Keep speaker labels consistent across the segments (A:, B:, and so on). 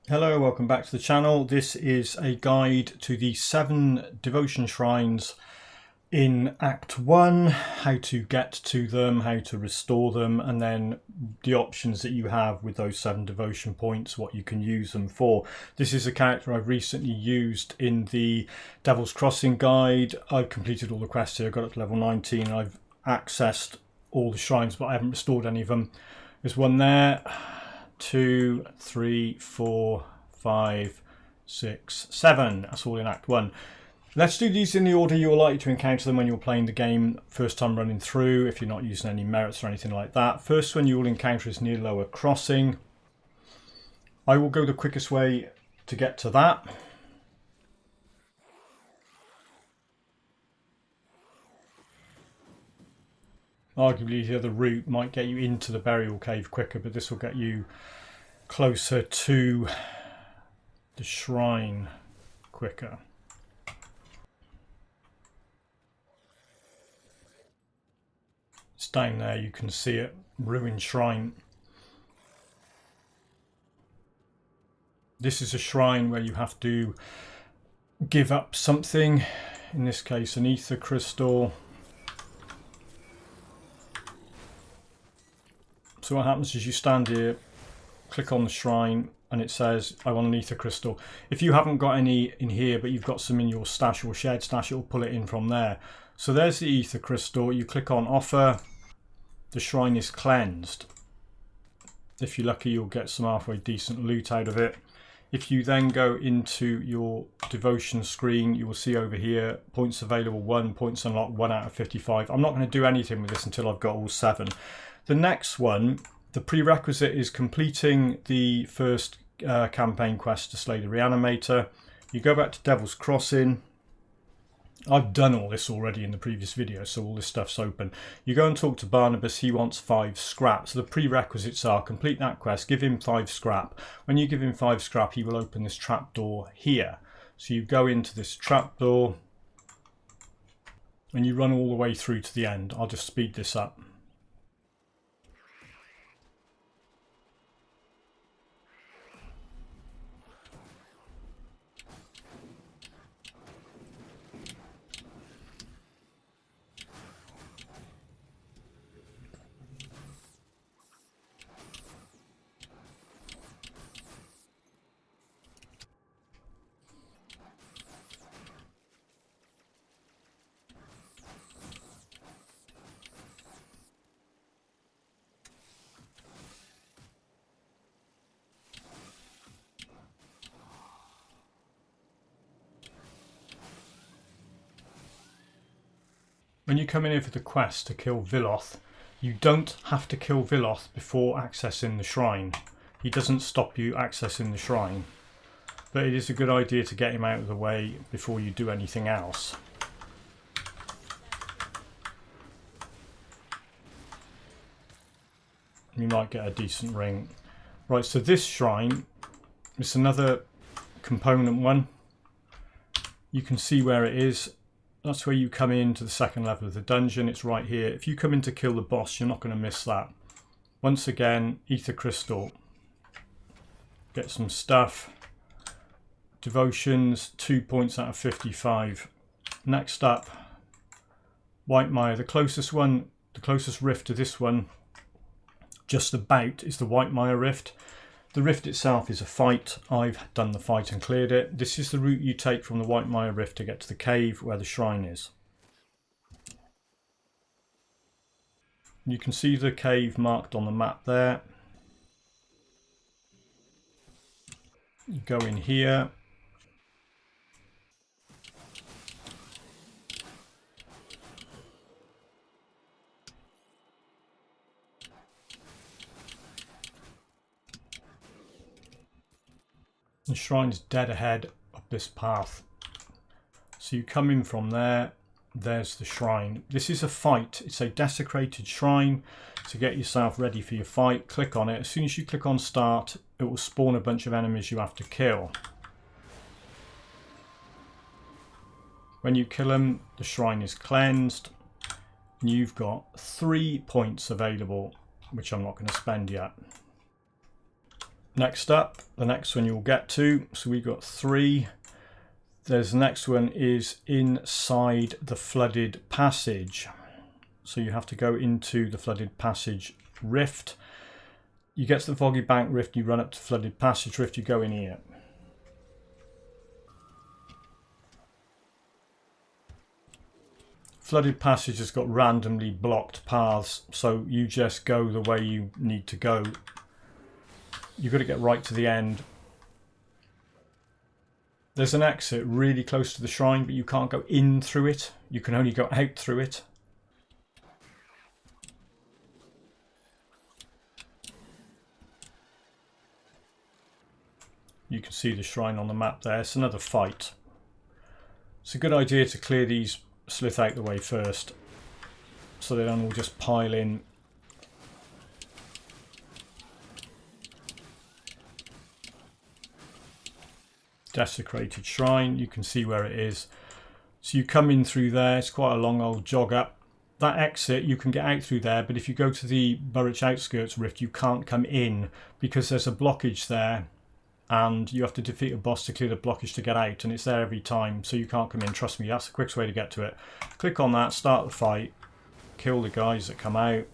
A: Hello, welcome back to the channel. This is a guide to the 7 devotion shrines in Act 1, how to get to them, how to restore them, and then the options that you have with those 7 devotion points, what you can use them for. This is a character I've recently used in the Devil's Crossing guide. I've completed all the quests here, got up to level 19, and I've accessed all the shrines, but I haven't restored any of them. There's one there. 2, 3, 4, 5, 6, 7. That's all in Act 1. Let's do these in the order you're likely to encounter them when you're playing the game first time running through, if you're not using any merits or anything like that. First one you will encounter is near Lower Crossing. I will go the quickest way to get to that. Arguably the other route might get you into the burial cave quicker, but this will get you closer to the shrine quicker. It's down there, you can see it, ruined shrine. This is a shrine where you have to give up something, in this case an ether crystal. So what happens is you stand here, click on the shrine, and it says, I want an ether crystal. If you haven't got any in here, but you've got some in your stash or shared stash, it'll pull it in from there. So there's the ether crystal. You click on offer. The shrine is cleansed. If you're lucky, you'll get some halfway decent loot out of it. If you then go into your devotion screen, you will see over here, points available 1, points unlocked 1 out of 55. I'm not going to do anything with this until I've got all 7. The next one, the prerequisite is completing the first campaign quest to slay the Reanimator. You go back to Devil's Crossing. I've done all this already in the previous video, so all this stuff's open. You go and talk to Barnabas. He wants 5 scrap. So the prerequisites are complete that quest, give him 5 scrap. When you give him 5 scrap, he will open this trapdoor here. So you go into this trapdoor and you run all the way through to the end. I'll just speed this up. When you come in here for the quest to kill Viloth, you don't have to kill Viloth before accessing the shrine. He doesn't stop you accessing the shrine. But it is a good idea to get him out of the way before you do anything else. You might get a decent ring. Right, so this shrine is another component one. You can see where it is. That's where you come into the second level of the dungeon. It's right here. If you come in to kill the boss, you're not going to miss that. Once again, ether crystal. Get some stuff. Devotions, 2 points out of 55. Next up, Wightmire. The closest one, the closest rift to this one, just about, is the Wightmire rift. The rift itself is a fight. I've done the fight and cleared it. This is the route you take from the Wightmire rift to get to the cave where the shrine is. You can see the cave marked on the map there. You go in here. The shrine is dead ahead up this path. So you come in from there, there's the shrine. This is a fight. It's a desecrated shrine. To get yourself ready for your fight, click on it. As soon as you click on start, it will spawn a bunch of enemies you have to kill. When you kill them, the shrine is cleansed. And you've got 3 points available, which I'm not going to spend yet. Next up, the next one you'll get to, so we got 3. There's the next one is inside the flooded passage. So you have to go into the flooded passage rift. You get to the foggy bank rift, you run up to flooded passage rift, you go in here. Flooded passage has got randomly blocked paths, so you just go the way you need to go. You've got to get right to the end. There's an exit really close to the shrine, but you can't go in through it. You can only go out through it. You can see the shrine on the map there. It's another fight. It's a good idea to clear these slith out the way first, so they don't all just pile in. Desecrated shrine, you can see where it is. So you come in through there, it's quite a long old jog up. That exit, you can get out through there, but if you go to the Burrwitch Outskirts rift, you can't come in because there's a blockage there and you have to defeat a boss to clear the blockage to get out, and it's there every time, so you can't come in. Trust me, that's the quickest way to get to it. Click on that, start the fight, kill the guys that come out.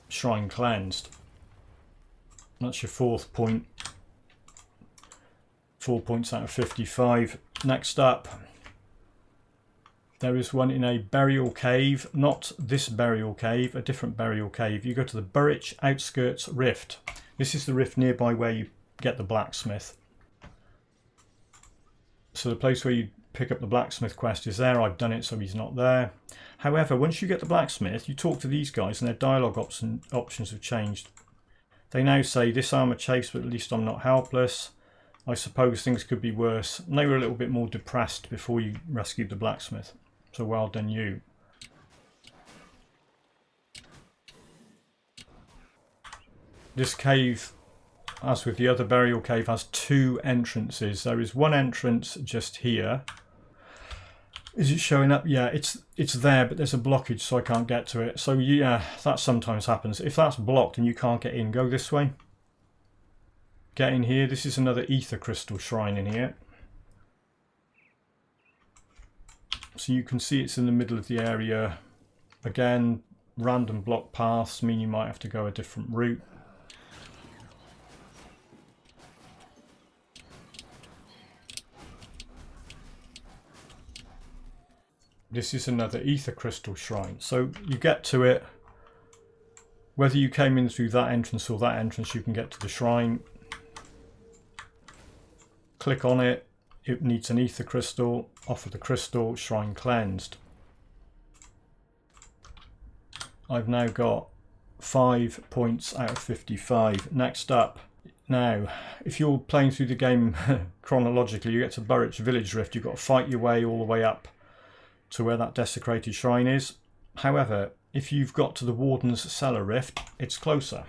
A: Shrine cleansed. That's your 4th point. 4 points out of 55. Next up, there is one in a burial cave. Not this burial cave, a different burial cave. You go to the Burrwitch Outskirts rift. This is the rift nearby where you get the blacksmith. So the place where you pick up the blacksmith quest is there. I've done it, so he's not there. However, once you get the blacksmith, you talk to these guys and their dialogue options have changed. They now say, "Disarm a chase, but at least I'm not helpless. I suppose things could be worse." And they were a little bit more depressed before you rescued the blacksmith. So well done you. This cave, as with the other burial cave, has 2 entrances. There is one entrance just here. Is it showing up? Yeah, it's there, but there's a blockage, so I can't get to it. So yeah, that sometimes happens. If that's blocked and you can't get in, go this way. Get in here. This is another ether crystal shrine in here. So you can see it's in the middle of the area. Again, random block paths mean you might have to go a different route. This is another ether crystal shrine. So you get to it. Whether you came in through that entrance or that entrance, you can get to the shrine. Click on it. It needs an ether crystal. Offer the crystal. Shrine cleansed. I've now got 5 points out of 55. Next up. Now, if you're playing through the game chronologically, you get to Burrwitch Village Rift. You've got to fight your way all the way up to where that desecrated shrine is. However, if you've got to the Warden's Cellar Rift, it's closer.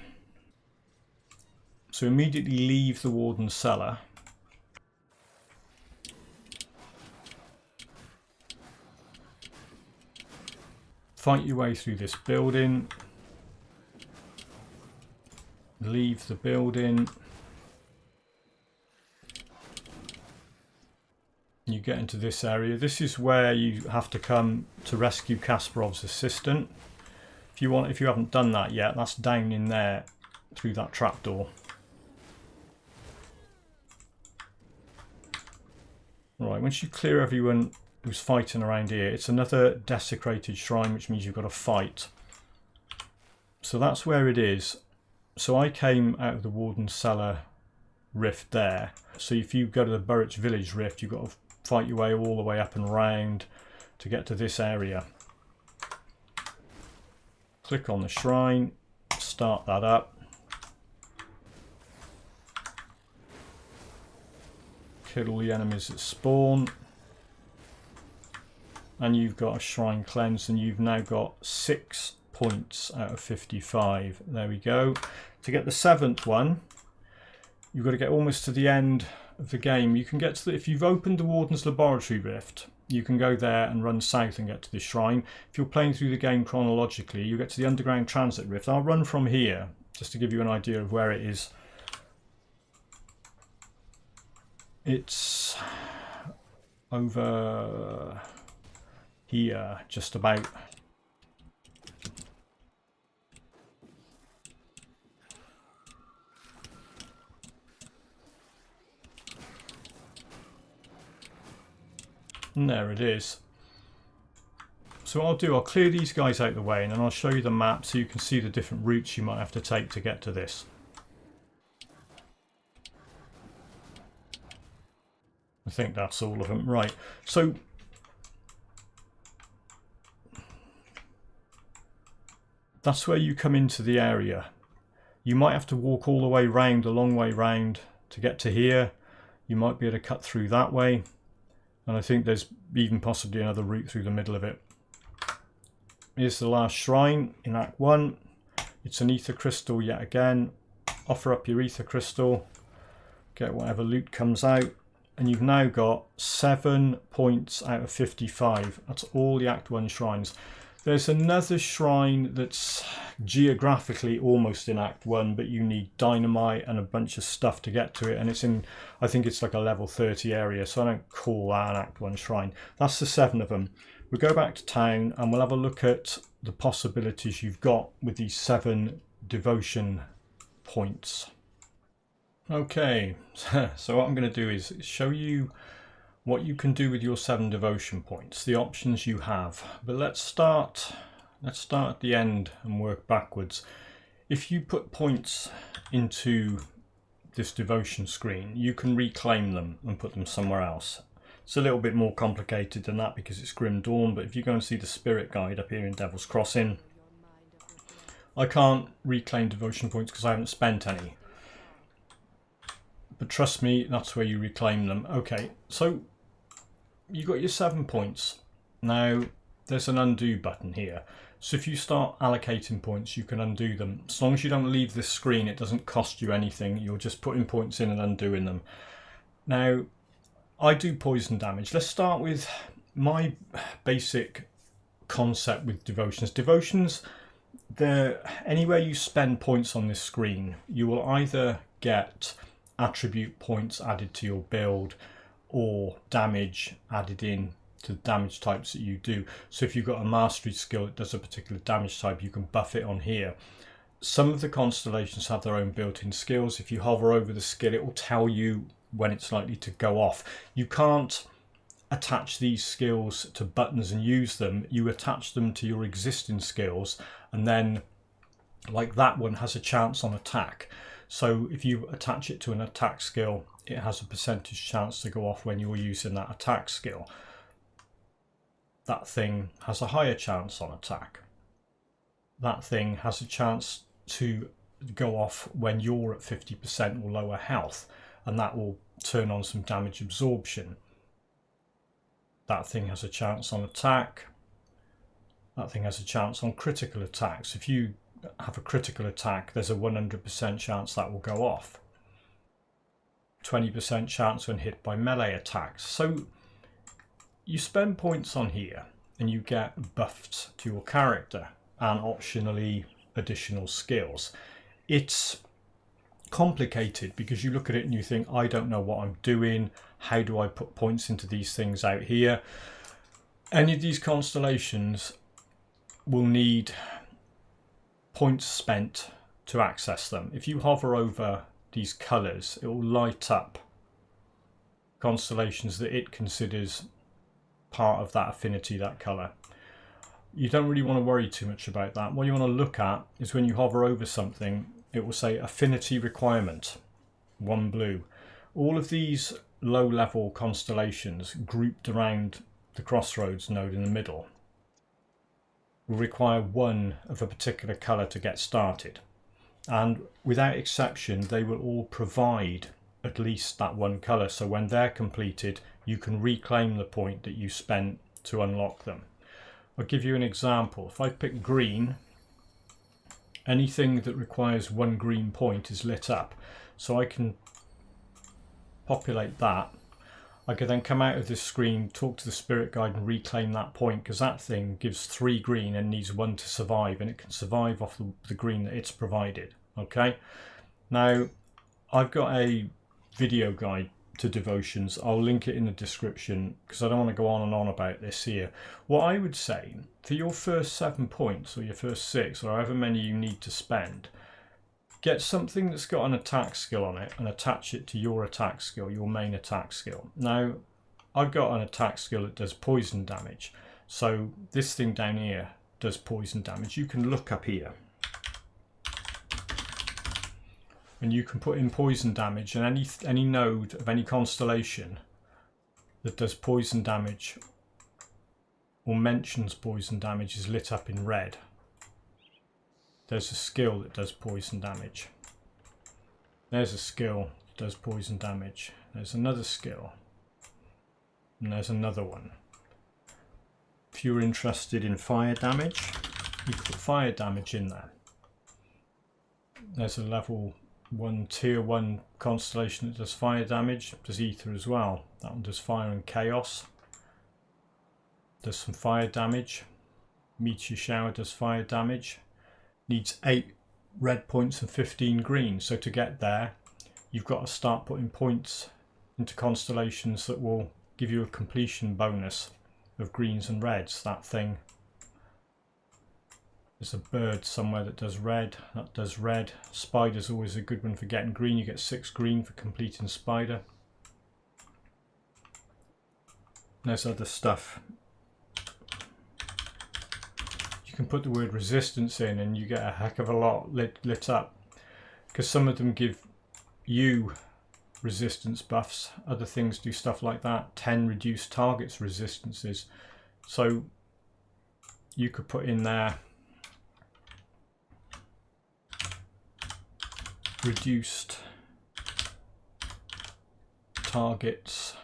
A: So immediately leave the Warden's Cellar. Fight your way through this building. Leave the building. You get into this area. This is where you have to come to rescue Kasparov's assistant. If you haven't done that yet, that's down in there through that trapdoor. Right, once you clear everyone who's fighting around here, it's another desecrated shrine, which means you've got to fight. So that's where it is. So I came out of the Warden's Cellar Rift there. So if you go to the Burrwitch Village Rift, you've got to fight your way all the way up and round to get to this area. Click on the shrine, start that up. Kill all the enemies that spawn. And you've got a shrine cleansed, and you've now got 6 points out of 55. There we go. To get the 7th one, you've got to get almost to the end of the game. You can get to if you've opened the Warden's Laboratory Rift, you can go there and run south and get to this shrine. If you're playing through the game chronologically, you get to the Underground Transit Rift. I'll run from here just to give you an idea of where it is. It's over here, just about. And there it is. So what I'll do, I'll clear these guys out of the way and then I'll show you the map so you can see the different routes you might have to take to get to this. I think that's all of them. Right, so that's where you come into the area. You might have to walk all the way round, a long way round to get to here. You might be able to cut through that way. And I think there's even possibly another route through the middle of it. Here's the last shrine in Act 1. It's an ether crystal yet again. Offer up your ether crystal. Get whatever loot comes out. And you've now got 7 points out of 55. That's all the Act 1 shrines. There's another shrine that's geographically almost in Act 1, but you need dynamite and a bunch of stuff to get to it. And it's in, I think it's like a level 30 area, so I don't call that an Act 1 shrine. That's the 7 of them. We'll go back to town and we'll have a look at the possibilities you've got with these 7 devotion points. Okay, so what I'm going to do is show you what you can do with your 7 devotion points, the options you have. But let's start at the end and work backwards. If you put points into this devotion screen, you can reclaim them and put them somewhere else. It's a little bit more complicated than that because it's Grim Dawn, but if you go and see the Spirit Guide up here in Devil's Crossing, I can't reclaim devotion points because I haven't spent any. But trust me, that's where you reclaim them. Okay, so you got your 7 points. Now there's an undo button here. So if you start allocating points, you can undo them. As long as you don't leave this screen, it doesn't cost you anything. You're just putting points in and undoing them. Now, I do poison damage. Let's start with my basic concept with devotions. Devotions, anywhere you spend points on this screen, you will either get attribute points added to your build or damage added in to the damage types that you do. So if you've got a mastery skill that does a particular damage type, you can buff it on here. Some of the constellations have their own built-in skills. If you hover over the skill, it will tell you when it's likely to go off. You can't attach these skills to buttons and use them. You attach them to your existing skills, and then like that one has a chance on attack. So if you attach it to an attack skill, it has a percentage chance to go off when you're using that attack skill. That thing has a higher chance on attack. That thing has a chance to go off when you're at 50% or lower health, and that will turn on some damage absorption. That thing has a chance on attack. That thing has a chance on critical attacks. If you have a critical attack, there's a 100% chance that will go off. 20% chance when hit by melee attacks. So you spend points on here and you get buffed to your character and optionally additional skills. It's complicated because you look at it and you think, I don't know what I'm doing. How do I put points into these things out here? Any of these constellations will need points spent to access them. If you hover over these colours, it will light up constellations that it considers part of that affinity, that colour. You don't really want to worry too much about that. What you want to look at is when you hover over something, it will say affinity requirement, 1 blue. All of these low level constellations grouped around the crossroads node in the middle will require 1 of a particular colour to get started. And without exception, they will all provide at least that 1 colour. So when they're completed, you can reclaim the point that you spent to unlock them. I'll give you an example. If I pick green, anything that requires 1 green point is lit up. So I can populate that. I can then come out of this screen, talk to the Spirit Guide and reclaim that point, because that thing gives 3 green and needs 1 to survive, and it can survive off the green that it's provided. Okay, now I've got a video guide to devotions. I'll link it in the description because I don't want to go on and on about this here. What I would say, for your first 7 points or your first 6 or however many you need to spend, get something that's got an attack skill on it and attach it to your attack skill, your main attack skill. Now I've got an attack skill that does poison damage, so this thing down here does poison damage. You can look up here and you can put in poison damage, and any node of any constellation that does poison damage or mentions poison damage is lit up in red. There's a skill that does poison damage. There's a skill that does poison damage. There's another skill. And there's another one. If you're interested in fire damage, you can put fire damage in there. There's a level 1 tier 1 constellation that does fire damage, does ether as well. That one does fire and chaos. Does some fire damage. Meteor shower does fire damage. Needs 8 red points and 15 green. So to get there, you've got to start putting points into constellations that will give you a completion bonus of greens and reds. That thing. There's a bird somewhere that does red. That does red. Spider's always a good one for getting green. You get 6 green for completing spider. There's other stuff. You can put the word resistance in and you get a heck of a lot lit up. Because some of them give you resistance buffs. Other things do stuff like that. 10 reduced targets resistances. So you could put in there reduced targets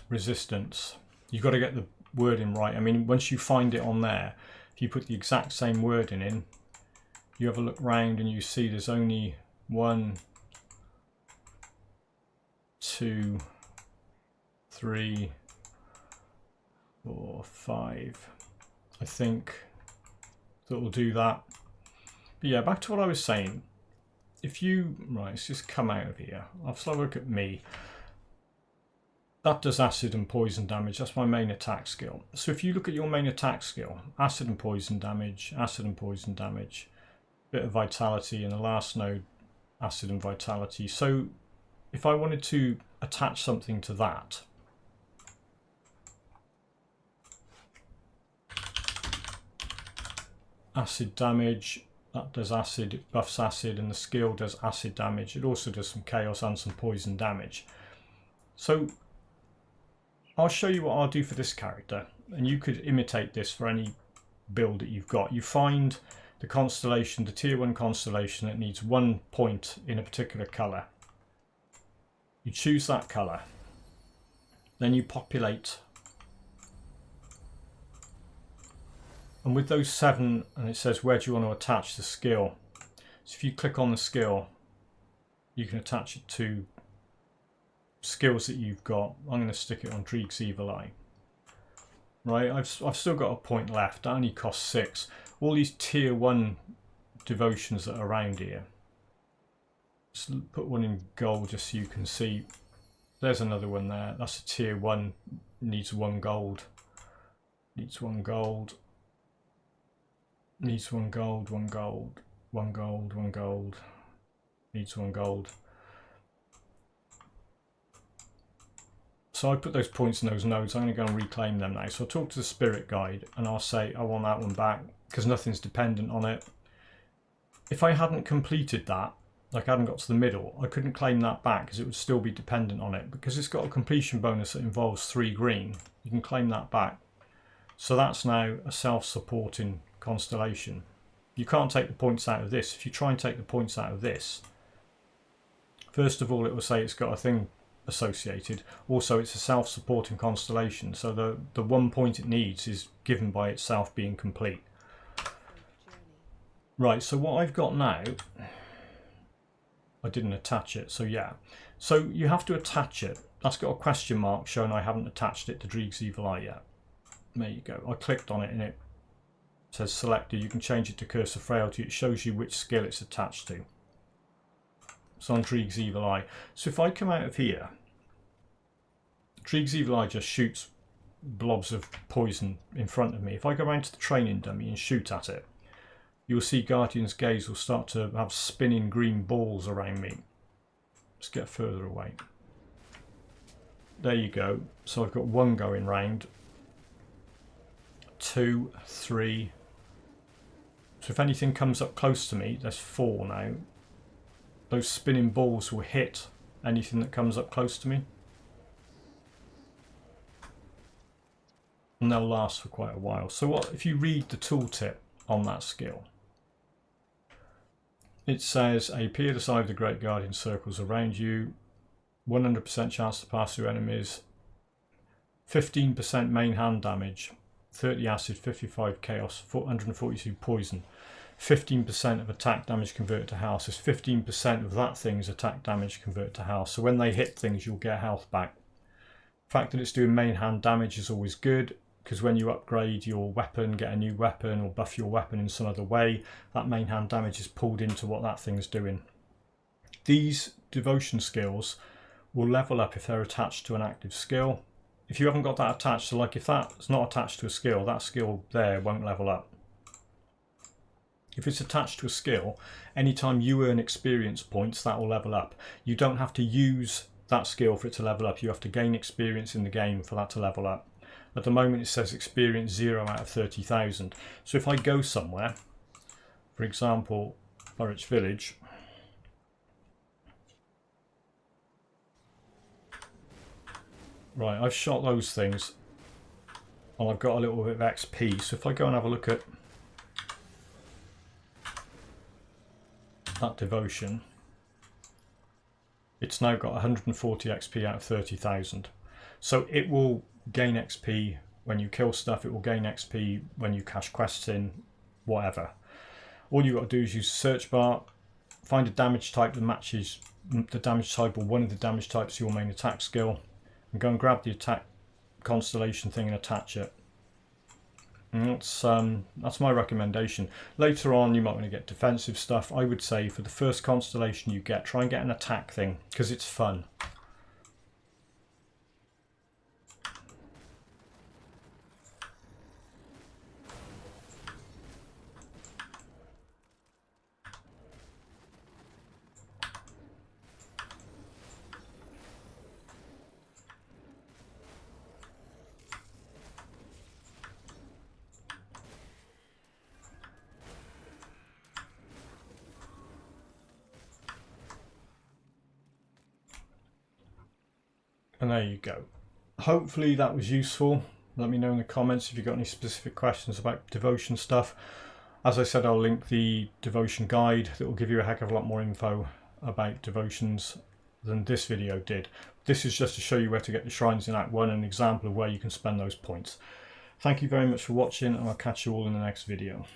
A: resistance. You've got to get the wording right. I mean, once you find it on there, if you put the exact same wording in, you have a look round and you see there's only 1, 2, 3, 4, 5, I think, that will do that. But yeah, back to what I was saying. If you, right, let's just come out of here. I'll have a look at me. That does acid and poison damage. That's my main attack skill. So if you look at your main attack skill, acid and poison damage, bit of vitality, and the last node, acid and vitality. So if I wanted to attach something to that, acid damage, that does acid, it buffs acid, and the skill does acid damage. It also does some chaos and some poison damage. So I'll show you what I'll do for this character, and you could imitate this for any build that you've got. You find the constellation, the tier 1 constellation that needs 1 point in a particular colour. You choose that colour, then you populate, and with those 7, and it says where do you want to attach the skill. So if you click on the skill, you can attach it to skills that you've got. I'm going to stick it on Dreeg's Evil Eye. Right, I've still got a point left. That only costs 6. All these tier 1 devotions that are around here. Just put one in gold just so you can see. There's another one there. That's a tier 1. Needs 1 gold. Needs 1 gold. Needs 1 gold, 1 gold, 1 gold, 1 gold. Needs 1 gold. So I put those points in those nodes. I'm going to go and reclaim them now. So I'll talk to the spirit guide and I'll say I want that one back because nothing's dependent on it. If I hadn't completed that, like I hadn't got to the middle, I couldn't claim that back because it would still be dependent on it. Because it's got a completion bonus that involves 3 green, you can claim that back. So that's now a self-supporting constellation. You can't take the points out of this. If you try and take the points out of this, first of all it will say it's got a thing associated. Also it's a self-supporting constellation, so the 1 point it needs is given by itself being complete. Right, so what I've got now, I didn't attach it, so yeah. So you have to attach it. That's got a question mark showing I haven't attached it to Dreeg's Evil Eye yet. There you go. I clicked on it and it says selected. You can change it to Curse of Frailty. It shows you which skill it's attached to. So on Dreeg's Evil Eye. So if I come out of here, Dreeg's Evil Eye just shoots blobs of poison in front of me. If I go around to the training dummy and shoot at it, you'll see Guardian's Gaze will start to have spinning green balls around me. Let's get further away. There you go. So I've got 1 going round, 2, 3. So if anything comes up close to me, there's 4 now. Those spinning balls will hit anything that comes up close to me. And they'll last for quite a while. So what if you read the tooltip on that skill? It says appear the side of the Great Guardian circles around you, 100% chance to pass through enemies, 15% main hand damage, 30 acid, 55 chaos, 142 poison, 15% of attack damage converted to health. So 15% of that thing's attack damage converted to health. So when they hit things, you'll get health back. The fact that it's doing main hand damage is always good, because when you upgrade your weapon, get a new weapon, or buff your weapon in some other way, that main hand damage is pulled into what that thing's doing. These devotion skills will level up if they're attached to an active skill. If you haven't got that attached, so like if that's not attached to a skill, that skill there won't level up. If it's attached to a skill, anytime you earn experience points, that will level up. You don't have to use that skill for it to level up. You have to gain experience in the game for that to level up. At the moment it says experience 0 out of 30,000. So if I go somewhere, for example, Burrwitch Village, right, I've shot those things and I've got a little bit of XP. So if I go and have a look at that devotion, it's now got 140 XP out of 30,000. So it will gain XP when you kill stuff, it will gain XP when you cash quests in, whatever. All you've got to do is use the search bar, find a damage type that matches the damage type or one of the damage types of your main attack skill, and go and grab the attack constellation thing and attach it. And that's my recommendation. Later on you might want to get defensive stuff. I would say for the first constellation you get, try and get an attack thing, because it's fun. And there you go. Hopefully that was useful. Let me know in the comments if you've got any specific questions about devotion stuff. As I said, I'll link the devotion guide that will give you a heck of a lot more info about devotions than this video did. This is just to show you where to get the shrines in Act 1, an example of where you can spend those points. Thank you very much for watching, and I'll catch you all in the next video.